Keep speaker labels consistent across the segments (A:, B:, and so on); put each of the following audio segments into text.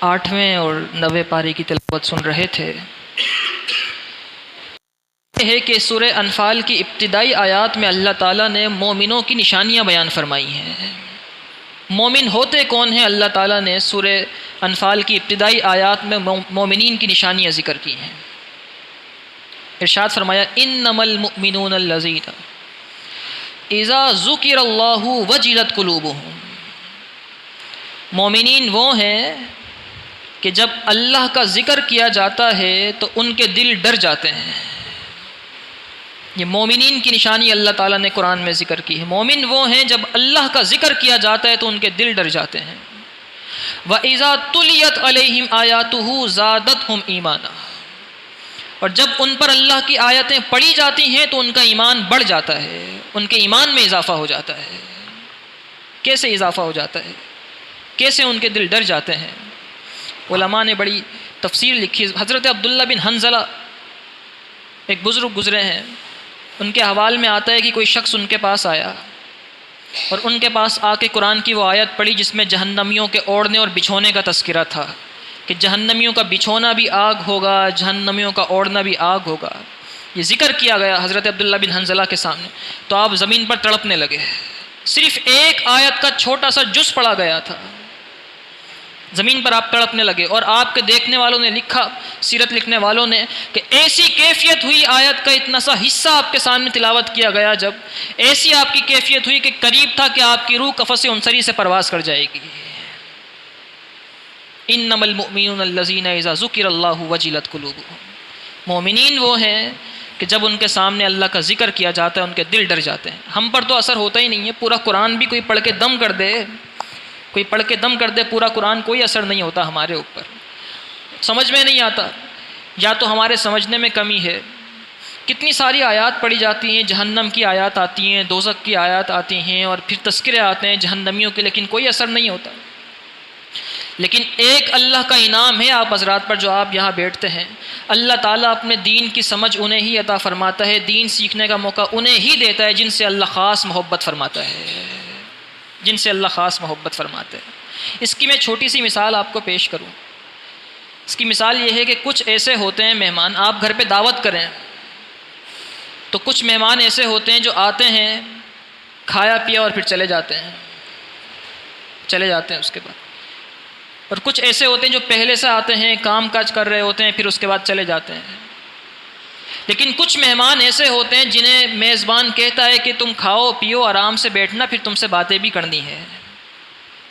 A: 8ویں اور 90 پارے کی تلاوت سن رہے تھے ہے کہ سورہ انفال کی ابتدائی آیات میں اللہ تعالیٰ نے مومنوں کی نشانیاں بیان فرمائی ہیں۔ مومن ہوتے کون ہیں؟ اللہ تعالیٰ نے سورہ انفال کی ابتدائی آیات میں مومنین کی نشانیاں ذکر کی ہیں۔ ارشاد فرمایا انما المؤمنون الذین اذا ذکر اللہ وجلت قلوبہم، مومنین وہ ہیں کہ جب اللہ کا ذکر کیا جاتا ہے تو ان کے دل ڈر جاتے ہیں۔ یہ مومنین کی نشانی اللہ تعالیٰ نے قرآن میں ذکر کی ہے۔ مومن وہ ہیں جب اللہ کا ذکر کیا جاتا ہے تو ان کے دل ڈر جاتے ہیں۔ وَإِذَا تُلِيَتْ عَلَيْهِمْ آيَاتُهُ زَادَتْهُمْ إِيمَانًا، اور جب ان پر اللہ کی آیتیں پڑھی جاتی ہیں تو ان کا ایمان بڑھ جاتا ہے، ان کے ایمان میں اضافہ ہو جاتا ہے۔ کیسے اضافہ ہو جاتا ہے؟ کیسے ان کے دل ڈر جاتے ہیں؟ علماء نے بڑی تفسیر لکھی۔ حضرت عبداللہ بن حنظلہ ایک بزرگ گزرے ہیں، ان کے حوال میں آتا ہے کہ کوئی شخص ان کے پاس آیا اور ان کے پاس آ کے قرآن کی وہ آیت پڑھی جس میں جہنمیوں کے اوڑھنے اور بچھونے کا تذکرہ تھا کہ جہنمیوں کا بچھونا بھی آگ ہوگا، جہنمیوں کا اوڑھنا بھی آگ ہوگا۔ یہ ذکر کیا گیا حضرت عبداللہ بن حنظلہ کے سامنے تو آپ زمین پر تڑپنے لگے۔ صرف ایک آیت کا چھوٹا سا جز پڑھا گیا تھا، زمین پر آپ تڑپنے لگے، اور آپ کے دیکھنے والوں نے لکھا، سیرت لکھنے والوں نے، کہ ایسی کیفیت ہوئی آیت کا اتنا سا حصہ آپ کے سامنے تلاوت کیا گیا، جب ایسی آپ کی کیفیت ہوئی کہ قریب تھا کہ آپ کی روح قفس عنصری سے پرواز کر جائے گی۔ انما المؤمنون الذین اذا ذکر اللہ وجلت قلوبہم، مومنین وہ ہیں کہ جب ان کے سامنے اللہ کا ذکر کیا جاتا ہے ان کے دل ڈر جاتے ہیں۔ ہم پر تو اثر ہوتا ہی نہیں ہے، پورا قرآن بھی کوئی پڑھ کے دم کر دے، کوئی پڑھ کے دم کر دے پورا قرآن، کوئی اثر نہیں ہوتا ہمارے اوپر، سمجھ میں نہیں آتا، یا تو ہمارے سمجھنے میں کمی ہے۔ کتنی ساری آیات پڑھی جاتی ہیں، جہنم کی آیات آتی ہیں، دوزخ کی آیات آتی ہیں، اور پھر تذکرے آتے ہیں جہنمیوں کے، لیکن کوئی اثر نہیں ہوتا۔ لیکن ایک اللہ کا انعام ہے آپ حضرات پر جو آپ یہاں بیٹھتے ہیں، اللہ تعالیٰ اپنے دین کی سمجھ انہیں ہی عطا فرماتا ہے، دین سیکھنے کا موقع انہیں ہی دیتا ہے جن سے اللہ خاص محبت فرماتا ہے، جن سے اللہ خاص محبت فرماتے ہیں۔ اس کی میں چھوٹی سی مثال آپ کو پیش کروں۔ اس کی مثال یہ ہے کہ کچھ ایسے ہوتے ہیں مہمان، آپ گھر پہ دعوت کریں تو کچھ مہمان ایسے ہوتے ہیں جو آتے ہیں، کھایا پیا اور پھر چلے جاتے ہیں اس کے بعد، اور کچھ ایسے ہوتے ہیں جو پہلے سے آتے ہیں، کام کاج کر رہے ہوتے ہیں، پھر اس کے بعد چلے جاتے ہیں۔ لیکن کچھ مہمان ایسے ہوتے ہیں جنہیں میزبان کہتا ہے کہ تم کھاؤ پیو آرام سے بیٹھنا، پھر تم سے باتیں بھی کرنی ہے۔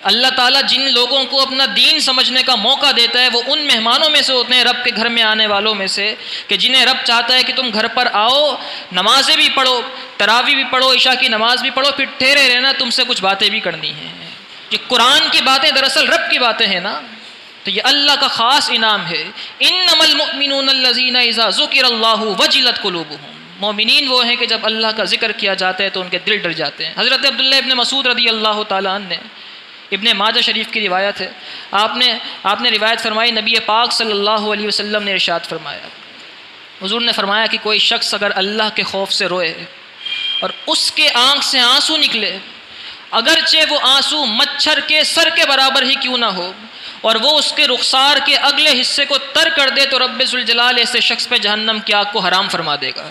A: اللہ تعالیٰ جن لوگوں کو اپنا دین سمجھنے کا موقع دیتا ہے وہ ان مہمانوں میں سے ہوتے ہیں، رب کے گھر میں آنے والوں میں سے، کہ جنہیں رب چاہتا ہے کہ تم گھر پر آؤ، نمازیں بھی پڑھو، تراویح بھی پڑھو، عشاء کی نماز بھی پڑھو، پھر ٹھہرے رہنا، تم سے کچھ باتیں بھی کرنی ہیں۔ یہ قرآن کی باتیں دراصل رب کی باتیں ہیں نا، تو یہ اللہ کا خاص انعام ہے۔ انما المؤمنون الذین اذا ذکر اللہ وجلت قلوبہم، مومنین وہ ہیں کہ جب اللہ کا ذکر کیا جاتا ہے تو ان کے دل ڈر جاتے ہیں۔ حضرت عبداللہ ابن مسعود رضی اللہ تعالیٰ عنہ نے، ابن ماجہ شریف کی روایت ہے، آپ نے روایت فرمائی، نبی پاک صلی اللہ علیہ وسلم نے ارشاد فرمایا، حضور نے فرمایا کہ کوئی شخص اگر اللہ کے خوف سے روئے اور اس کے آنکھ سے آنسو نکلے، اگرچہ وہ آنسو مچھر کے سر کے برابر ہی کیوں نہ ہو، اور وہ اس کے رخسار کے اگلے حصے کو تر کر دے، تو رب ذوالجلال ایسے شخص پہ جہنم کی آگ کو حرام فرما دے گا۔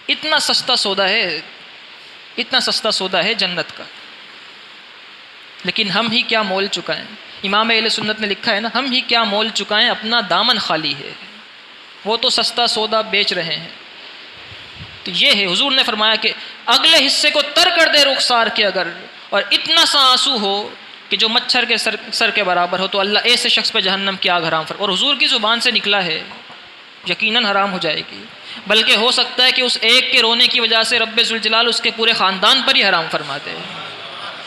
A: اتنا سستا سودا ہے، اتنا سستا سودا ہے جنت کا، لیکن ہم ہی کیا مول چکائیں۔ امام اہل سنت نے لکھا ہے نا، ہم ہی کیا مول چکائیں، اپنا دامن خالی ہے، وہ تو سستا سودا بیچ رہے ہیں۔ تو یہ ہے، حضور نے فرمایا کہ اگلے حصے کو تر کر دے رخسار کے اگر، اور اتنا سا آنسو ہو کہ جو مچھر کے سر کے برابر ہو، تو اللہ ایسے شخص پہ جہنم کی آگ حرام فرما، اور حضور کی زبان سے نکلا ہے، یقیناً حرام ہو جائے گی، بلکہ ہو سکتا ہے کہ اس ایک کے رونے کی وجہ سے رب ذوالجلال اس کے پورے خاندان پر ہی حرام فرما دے،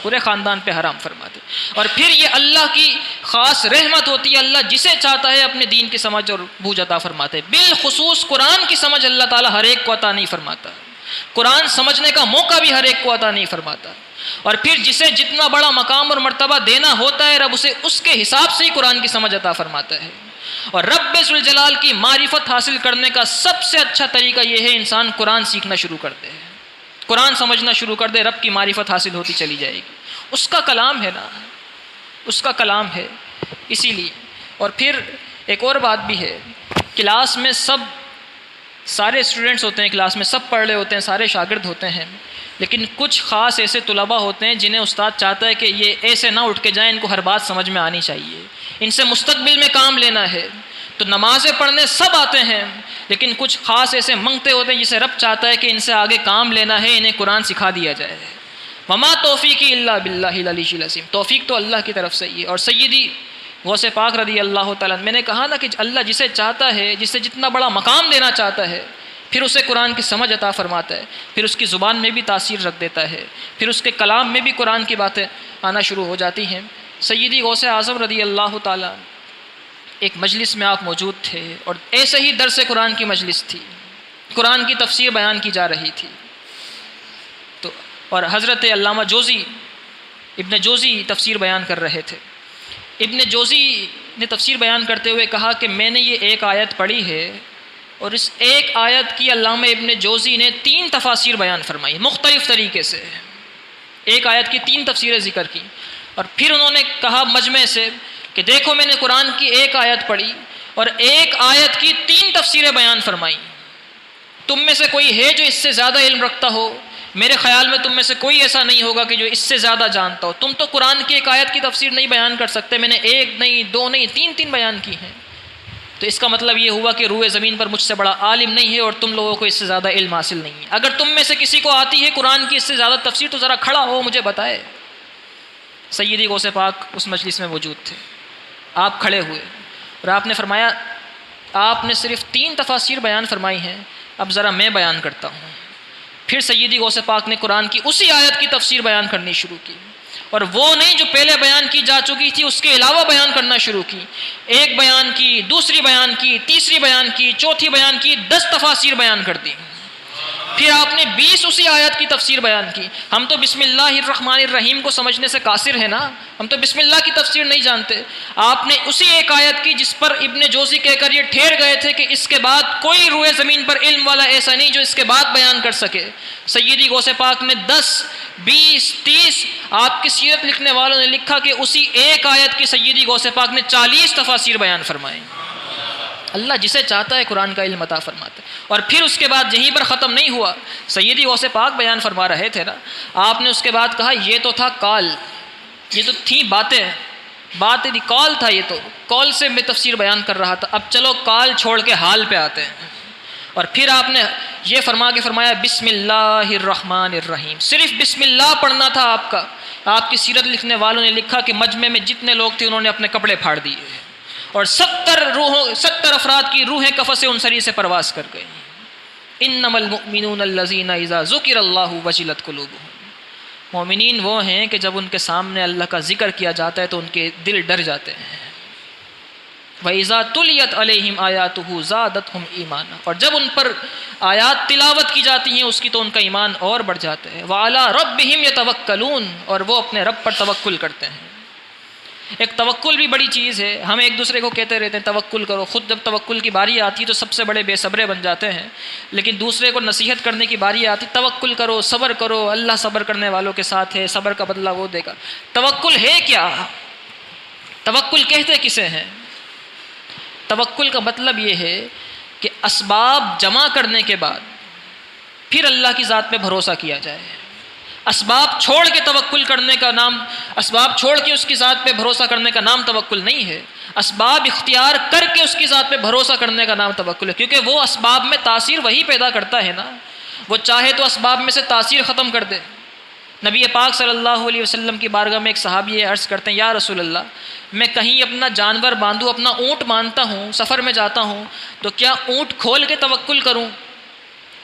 A: پورے خاندان پہ حرام فرما دے۔ اور پھر یہ اللہ کی خاص رحمت ہوتی ہے، اللہ جسے چاہتا ہے اپنے دین کی سمجھ اور بوجھ عطا فرماتے ہیں۔ بالخصوص قرآن کی سمجھ اللہ تعالیٰ ہر ایک کو عطا نہیں فرماتا، قرآن سمجھنے کا موقع بھی ہر ایک کو عطا نہیں فرماتا، اور پھر جسے جتنا بڑا مقام اور مرتبہ دینا ہوتا ہے رب اسے اس کے حساب سے ہی قرآن کی سمجھ عطا فرماتا ہے۔ اور رب ذوالجلال کی معرفت حاصل کرنے کا سب سے اچھا طریقہ یہ ہے انسان قرآن سیکھنا شروع کر دے، قرآن سمجھنا شروع کر دے، رب کی معرفت حاصل ہوتی چلی جائے گی۔ اس کا کلام ہے نا، اس کا کلام ہے۔ اسی لیے. اور پھر ایک اور بات بھی ہے، کلاس میں سارے اسٹوڈنٹس ہوتے ہیں، کلاس میں سب پڑھ رہے ہوتے ہیں، سارے شاگرد ہوتے ہیں، لیکن کچھ خاص ایسے طلباء ہوتے ہیں جنہیں استاد چاہتا ہے کہ یہ ایسے نہ اٹھ کے جائیں، ان کو ہر بات سمجھ میں آنی چاہیے، ان سے مستقبل میں کام لینا ہے. تو نمازیں پڑھنے سب آتے ہیں، لیکن کچھ خاص ایسے منگتے ہوتے ہیں جسے رب چاہتا ہے کہ ان سے آگے کام لینا ہے، انہیں قرآن سکھا دیا جائے. وما توفیقی الا باللہ العلی العظیم، توفیق تو اللہ کی طرف سے ہی ہے. اور سیدی غوث پاک رضی اللہ تعالیٰ، میں نے کہا نا کہ اللہ جسے چاہتا ہے، جسے جتنا بڑا مقام دینا چاہتا ہے، پھر اسے قرآن کی سمجھ عطا فرماتا ہے، پھر اس کی زبان میں بھی تاثیر رکھ دیتا ہے، پھر اس کے کلام میں بھی قرآن کی باتیں آنا شروع ہو جاتی ہیں. سیدی غوث اعظم رضی اللہ تعالیٰ، ایک مجلس میں آپ موجود تھے اور ایسے ہی درس قرآن کی مجلس تھی، قرآن کی تفسیر بیان کی جا رہی تھی. تو اور حضرت علامہ جوزی، ابن جوزی تفسیر بیان کر رہے تھے. ابن جوزی نے تفسیر بیان کرتے ہوئے کہا کہ میں نے یہ ایک آیت پڑھی ہے، اور اس ایک آیت کی علامہ ابن جوزی نے 3 تفاسیر بیان فرمائی مختلف طریقے سے. ایک آیت کی 3 تفسیریں ذکر کی، اور پھر انہوں نے کہا مجمع سے کہ دیکھو میں نے قرآن کی ایک آیت پڑھی اور ایک آیت کی 3 تفسیریں بیان فرمائی. تم میں سے کوئی ہے جو اس سے زیادہ علم رکھتا ہو؟ میرے خیال میں تم میں سے کوئی ایسا نہیں ہوگا کہ جو اس سے زیادہ جانتا ہو. تم تو قرآن کی ایک آیت کی تفسیر نہیں بیان کر سکتے، میں نے 1 نہیں 2 نہیں 3 بیان کی ہیں. تو اس کا مطلب یہ ہوا کہ روئے زمین پر مجھ سے بڑا عالم نہیں ہے اور تم لوگوں کو اس سے زیادہ علم حاصل نہیں ہے. اگر تم میں سے کسی کو آتی ہے قرآن کی اس سے زیادہ تفسیر تو ذرا کھڑا ہو مجھے بتائے. سیدی غوث پاک اس مجلس میں موجود تھے، آپ کھڑے ہوئے اور آپ نے فرمایا آپ نے صرف 3 تفاسیر بیان فرمائی ہیں، اب ذرا میں بیان کرتا ہوں. پھر سیدی غوث پاک نے قرآن کی اسی آیت کی تفسیر بیان کرنی شروع کی، اور وہ نہیں جو پہلے بیان کی جا چکی تھی، اس کے علاوہ بیان کرنا شروع کی. ایک بیان کی، دوسری بیان کی، تیسری بیان کی، چوتھی بیان کی، 10 تفاسیر بیان کر دی. پھر آپ نے 20 اسی آیت کی تفسیر بیان کی. ہم تو بسم اللہ الرحمن الرحیم کو سمجھنے سے قاصر ہیں نا، ہم تو بسم اللہ کی تفسیر نہیں جانتے. آپ نے اسی ایک آیت کی جس پر ابن جوزی کہہ کر یہ ٹھہر گئے تھے کہ اس کے بعد کوئی روئے زمین پر علم والا ایسا نہیں جو اس کے بعد بیان کر سکے. سیدی غوث پاک نے 10 20 30 آپ کی سیرت لکھنے والوں نے لکھا کہ اسی ایک آیت کی سیدی غوث پاک نے 40 تفاسیر بیان فرمائے. اللہ جسے چاہتا ہے قرآن کا علم عطا فرماتا ہے. اور پھر اس کے بعد یہیں پر ختم نہیں ہوا، سیدی غوث پاک بیان فرما رہے تھے نا، آپ نے اس کے بعد کہا یہ تو تھا کال، یہ تو تھی باتیں کال تھا، یہ تو کال سے میں تفسیر بیان کر رہا تھا. اب چلو کال چھوڑ کے حال پہ آتے ہیں. اور پھر آپ نے یہ فرمایا بسم اللہ الرحمن الرحیم. صرف بسم اللہ پڑھنا تھا آپ کا. آپ کی سیرت لکھنے والوں نے لکھا کہ مجمع میں جتنے لوگ تھے انہوں نے اپنے کپڑے پھاڑ دیے، اور 70 افراد کی روحیں قفس انصری سے پرواز کر گئی. انما المؤمنون الذین اذا ذکر اللہ وجلت قلوبهم. مومنین وہ ہیں کہ جب ان کے سامنے اللہ کا ذکر کیا جاتا ہے تو ان کے دل ڈر جاتے ہیں. وَإِذَا تُلِيَتْ عَلَيْهِمْ آيَاتُهُ زَادَتْهُمْ إِيمَانًا. اور جب ان پر آیات تلاوت کی جاتی ہیں اس کی تو ان کا ایمان اور بڑھ جاتا ہے. وَعَلَىٰ رَبِّهِمْ يَتَوَكَّلُونَ. اور وہ اپنے رب پر توکل کرتے ہیں. ایک توکل بھی بڑی چیز ہے. ہم ایک دوسرے کو کہتے رہتے ہیں توکل کرو، خود جب توکل کی باری آتی ہے تو سب سے بڑے بے صبرے بن جاتے ہیں، لیکن دوسرے کو نصیحت کرنے کی باری آتی توکل کرو، صبر کرو، اللہ صبر کرنے والوں کے ساتھ ہے، صبر کا بدلہ وہ دے گا. توکل ہے کیا؟ توکل کہتے کسے ہیں؟ توکل کا مطلب یہ ہے کہ اسباب جمع کرنے کے بعد پھر اللہ کی ذات پہ بھروسہ کیا جائے. اسباب چھوڑ کے توکل کرنے کا نام، اسباب چھوڑ کے اس کی ذات پہ بھروسہ کرنے کا نام توکل نہیں ہے. اسباب اختیار کر کے اس کی ذات پہ بھروسہ کرنے کا نام توکل ہے، کیونکہ وہ اسباب میں تاثیر وہی پیدا کرتا ہے نا. وہ چاہے تو اسباب میں سے تاثیر ختم کر دے. نبی پاک صلی اللہ علیہ وسلم کی بارگاہ میں ایک صحابی عرض کرتے ہیں یا رسول اللہ، میں کہیں اپنا جانور باندھوں، اپنا اونٹ باندھتا ہوں، سفر میں جاتا ہوں، تو کیا اونٹ کھول کے توکل کروں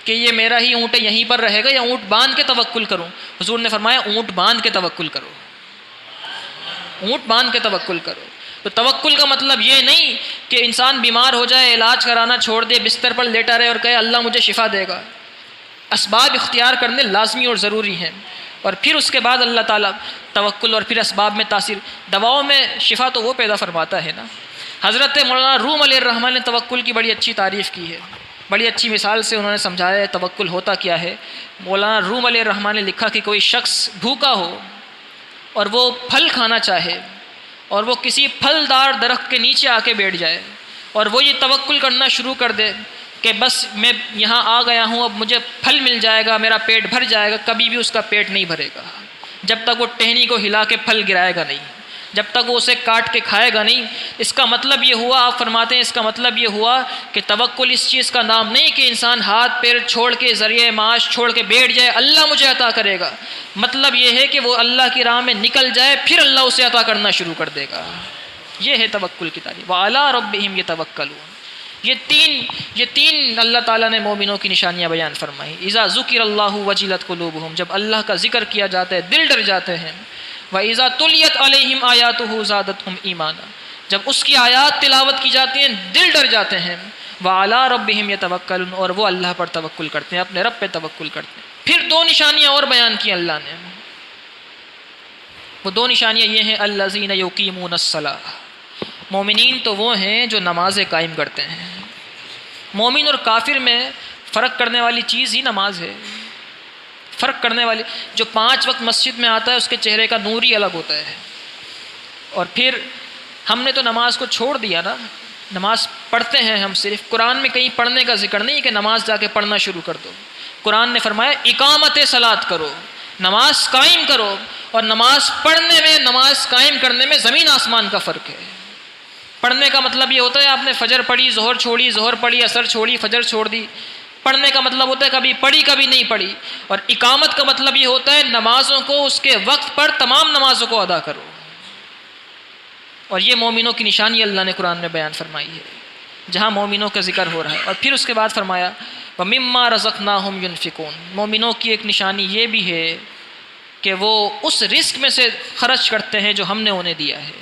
A: کہ یہ میرا ہی اونٹ ہے یہیں پر رہے گا، یا اونٹ باندھ کے توکل کروں؟ حضور نے فرمایا اونٹ باندھ کے توکل کرو، اونٹ باندھ کے توکل کرو. تو توکل کا مطلب یہ نہیں کہ انسان بیمار ہو جائے، علاج کرانا چھوڑ دے، بستر پر لیٹا رہے اور کہے اللہ مجھے شفا دے گا. اسباب اختیار کرنے لازمی اور ضروری ہیں، اور پھر اس کے بعد اللہ تعالیٰ توکل اور پھر اسباب میں تاثیر. دواؤں میں شفا تو وہ پیدا فرماتا ہے نا. حضرت مولانا روم علیہ الرحمٰن نے توکل کی بڑی اچھی تعریف کی ہے، بڑی اچھی مثال سے انہوں نے سمجھایا ہے توکل ہوتا کیا ہے. مولانا روم علیہ الرحمٰن نے لکھا کہ کوئی شخص بھوکا ہو اور وہ پھل کھانا چاہے اور وہ کسی پھلدار درخت کے نیچے آ کے بیٹھ جائے اور وہ یہ توکل کرنا شروع کر دے کہ بس میں یہاں آ گیا ہوں، اب مجھے پھل مل جائے گا، میرا پیٹ بھر جائے گا، کبھی بھی اس کا پیٹ نہیں بھرے گا جب تک وہ ٹہنی کو ہلا کے پھل گرائے گا نہیں، جب تک وہ اسے کاٹ کے کھائے گا نہیں۔ اس کا مطلب یہ ہوا، آپ فرماتے ہیں اس کا مطلب یہ ہوا کہ توکل اس چیز کا نام نہیں کہ انسان ہاتھ پیر چھوڑ کے ذریعہ معاش چھوڑ کے بیٹھ جائے اللہ مجھے عطا کرے گا، مطلب یہ ہے کہ وہ اللہ کی راہ میں نکل جائے، پھر اللہ اسے عطا کرنا شروع کر دے گا۔ یہ ہے توکل کی تعریف۔ وَعَلَىٰ رَبِّهِمْ يَتَوَكَّلُونَ۔ یہ تین اللہ تعالیٰ نے مومنوں کی نشانیاں بیان فرمائی۔ اذا ذکر اللہ وجلت قلوبہم، جب اللہ کا ذکر کیا جاتا ہے دل ڈر جاتے ہیں۔ وَإِذَا تُلِيَتْ عَلَيْهِمْ آيَاتُهُ زَادَتْهُمْ إِيمَانًا، جب اس کی آیات تلاوت کی جاتی ہیں دل ڈر جاتے ہیں۔ وَعَلَىٰ رَبِّهِمْ يَتَوَكَّلُونَ، اور وہ اللہ پر توکل کرتے ہیں، اپنے رب پہ توکل کرتے ہیں۔ پھر دو نشانیاں اور بیان کی اللہ نے، وہ دو نشانیاں یہ ہیں الَّذِينَ يُقِيمُونَ الصَّلَاةَ، مومنین تو وہ ہیں جو نمازیں قائم کرتے ہیں۔ مومن اور کافر میں فرق کرنے والی چیز ہی نماز ہے۔ فرق کرنے والی، جو 5 وقت مسجد میں آتا ہے اس کے چہرے کا نور ہی الگ ہوتا ہے، اور پھر ہم نے تو نماز کو چھوڑ دیا نا، نماز پڑھتے ہیں ہم، صرف قرآن میں کہیں پڑھنے کا ذکر نہیں کہ نماز جا کے پڑھنا شروع کر دو۔ قرآن نے فرمایا اقامت صلاۃ کرو، نماز قائم کرو، اور نماز پڑھنے میں نماز قائم کرنے میں زمین آسمان کا فرق ہے۔ پڑھنے کا مطلب یہ ہوتا ہے آپ نے فجر پڑھی، ظہر چھوڑی، ظہر پڑھی، عصر چھوڑی، فجر چھوڑ دی۔ پڑھنے کا مطلب ہوتا ہے کبھی پڑھی کبھی نہیں پڑھی، اور اقامت کا مطلب یہ ہوتا ہے نمازوں کو اس کے وقت پر تمام نمازوں کو ادا کرو۔ اور یہ مومنوں کی نشانی اللہ نے قرآن میں بیان فرمائی ہے، جہاں مومنوں کا ذکر ہو رہا ہے۔ اور پھر اس کے بعد فرمایا وَمِمَّا رَزَقْنَاهُمْ يُنْفِقُونَ، مومنوں کی ایک نشانی یہ بھی ہے کہ وہ اس رزق میں سے خرچ کرتے ہیں جو ہم نے انہیں دیا ہے،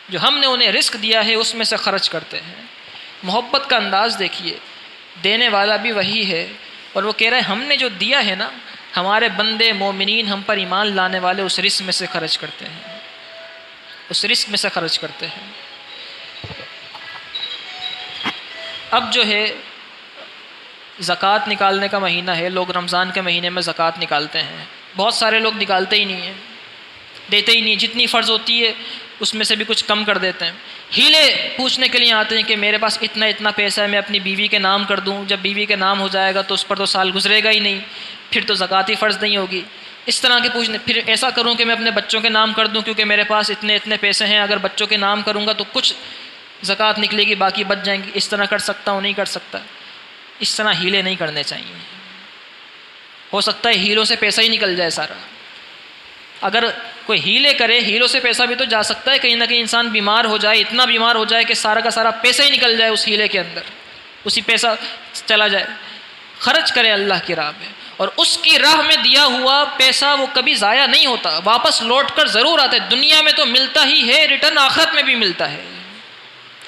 A: جو ہم نے انہیں رزق دیا ہے اس میں سے خرچ کرتے ہیں۔ محبت کا انداز دیکھیے، دینے والا بھی وہی ہے، اور وہ کہہ رہے ہیں ہم نے جو دیا ہے نا، ہمارے بندے مومنین ہم پر ایمان لانے والے اس رزق میں سے خرچ کرتے ہیں، اس رزق میں سے خرچ کرتے ہیں۔ اب جو ہے زکوٰۃ نکالنے کا مہینہ ہے، لوگ رمضان کے مہینے میں زکوٰۃ نکالتے ہیں، بہت سارے لوگ نکالتے ہی نہیں ہیں، دیتے ہی نہیں، جتنی فرض ہوتی ہے اس میں سے بھی کچھ کم کر دیتے ہیں۔ ہیلے پوچھنے کے لیے آتے ہیں کہ میرے پاس اتنا پیسہ ہے، میں اپنی بیوی کے نام کر دوں، جب بیوی کے نام ہو جائے گا تو اس پر تو سال گزرے گا ہی نہیں، پھر تو زکوٰۃ ہی فرض نہیں ہوگی۔ اس طرح کے پوچھنے، پھر ایسا کروں کہ میں اپنے بچوں کے نام کر دوں کیونکہ میرے پاس اتنے پیسے ہیں، اگر بچوں کے نام کروں گا تو کچھ زکوٰۃ نکلے گی، باقی بچ جائیں گی، اس طرح کر سکتا ہوں نہیں کر سکتا۔ اس طرح ہیلے نہیں کرنے چاہیے، ہو سکتا ہے ہیلوں سے پیسہ ہی نکل جائے سارا۔ اگر کوئی ہیلے کرے، ہیلوں سے پیسہ بھی تو جا سکتا ہے، کہیں نہ کہیں انسان بیمار ہو جائے، اتنا بیمار ہو جائے کہ سارا کا سارا پیسہ ہی نکل جائے اس ہیلے کے اندر، اسی پیسہ چلا جائے۔ خرچ کرے اللہ کی راہ میں، اور اس کی راہ میں دیا ہوا پیسہ وہ کبھی ضائع نہیں ہوتا، واپس لوٹ کر ضرور آتا ہے۔ دنیا میں تو ملتا ہی ہے، ریٹرن آخرت میں بھی ملتا ہے،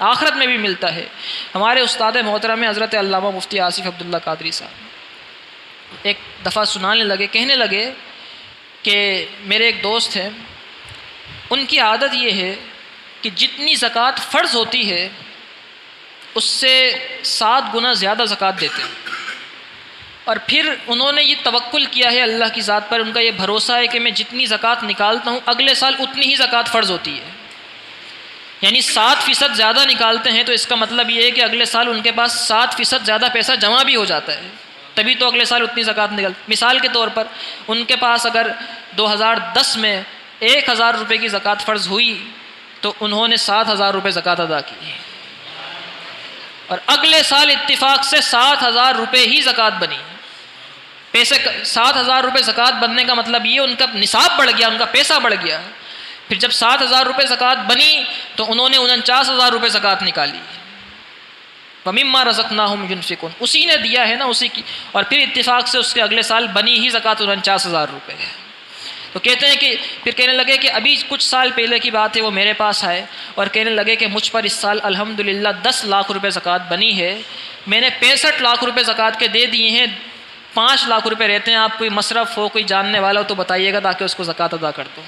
A: آخرت میں بھی ملتا ہے۔ ہمارے استاد محترم حضرت علامہ مفتی آصف عبداللہ قادری صاحب ایک دفعہ سنانے لگے، کہنے لگے کہ میرے ایک دوست ہیں، ان کی عادت یہ ہے کہ جتنی زکوٰۃ فرض ہوتی ہے اس سے 7 گنا زیادہ زکوٰۃ دیتے ہیں، اور پھر انہوں نے یہ توکل کیا ہے اللہ کی ذات پر، ان کا یہ بھروسہ ہے کہ میں جتنی زکوٰۃ نکالتا ہوں اگلے سال اتنی ہی زکوٰۃ فرض ہوتی ہے، یعنی 7% زیادہ نکالتے ہیں تو اس کا مطلب یہ ہے کہ اگلے سال ان کے پاس 7% زیادہ پیسہ جمع بھی ہو جاتا ہے، تبھی تو اگلے سال اتنی زکوٰۃ نکل۔ مثال کے طور پر ان کے پاس اگر 2010 میں 1000 روپے کی زکوٰۃ فرض ہوئی تو انہوں نے 7000 روپے زکوٰۃ ادا کی، اور اگلے سال اتفاق سے 7000 روپے ہی زکوٰۃ بنی۔ پیسے 7000 روپے زکوٰۃ بننے کا مطلب یہ ان کا نصاب بڑھ گیا، ان کا پیسہ بڑھ گیا۔ پھر جب 7000 روپے زکوٰۃ بنی تو انہوں نے 49000 روپے زکوٰۃ نکالی۔ وَمِمَّا رَزَقْنَاهُمْ يُنْفِقُونَ، اسی نے دیا ہے نا، اسی کی، اور پھر اتفاق سے اس کے اگلے سال بنی ہی زکوٰۃ 49000 روپے ہے۔ تو کہتے ہیں کہ پھر کہنے لگے کہ ابھی کچھ سال پہلے کی بات ہے، وہ میرے پاس آئے اور کہنے لگے کہ مجھ پر اس سال الحمدللہ 10 لاکھ روپے زکوٰۃ بنی ہے، میں نے 65 لاکھ روپے زکوٰۃ کے دے دیے ہیں، 5 لاکھ روپے رہتے ہیں، آپ کوئی مصرف ہو، کوئی جاننے والا ہو تو بتائیے گا تاکہ اس کو زکوٰۃ ادا کر دوں۔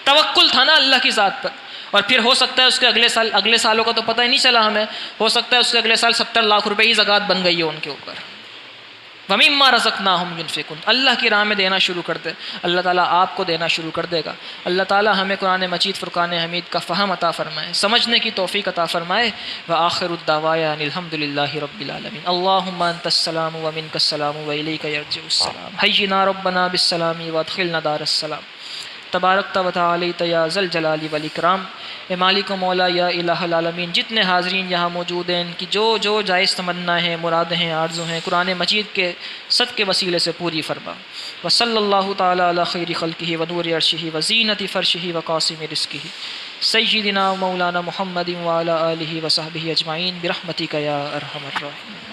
A: توکل تھا نا اللہ کی ذات پر۔ اور پھر ہو سکتا ہے اس کے اگلے سالوں کا تو پتہ ہی نہیں چلا ہمیں، ہو سکتا ہے اس کے اگلے سال 70 لاکھ روپے ہی زکوٰۃ بن گئی ہے ان کے اوپر۔ وَمِمَّا رَزَقْنَاهُمْ يُنْفِقُونَ، اللہ کی راہ میں دینا شروع کر دے، اللہ تعالیٰ آپ کو دینا شروع کر دے گا۔ اللہ تعالیٰ ہمیں قرآن مجید فرقان حمید کا فہم عطا فرمائے، سمجھنے کی توفیق عطا فرمائے۔ وآخر الدعوایا ان الحمد للہ رب العالمین۔ اللہم انت السلام ومنک السلام والیک یرجع السلام، حینا ربنا بالسلام وادخلنا دار السلام، تبارکت و تعالیت یا ذا الجلال والاکرام۔ اے مالک و مولا یا الہ العالمین، جتنے حاضرین یہاں موجود ہیں ان کی جو جائز تمنا ہیں، مرادیں ہیں، آرزو ہیں، قرآن مجید کے صدقے کے وسیلے سے پوری فرما۔ وصلی اللہ تعالی علی خیر خلقہ ونور عرشہ وزینت فرشہ وقاسم رزقہ سیدنا و مولانا محمد وعلی آلہ وصحبہ اجمعین برحمتک یا ارحم الراحمین۔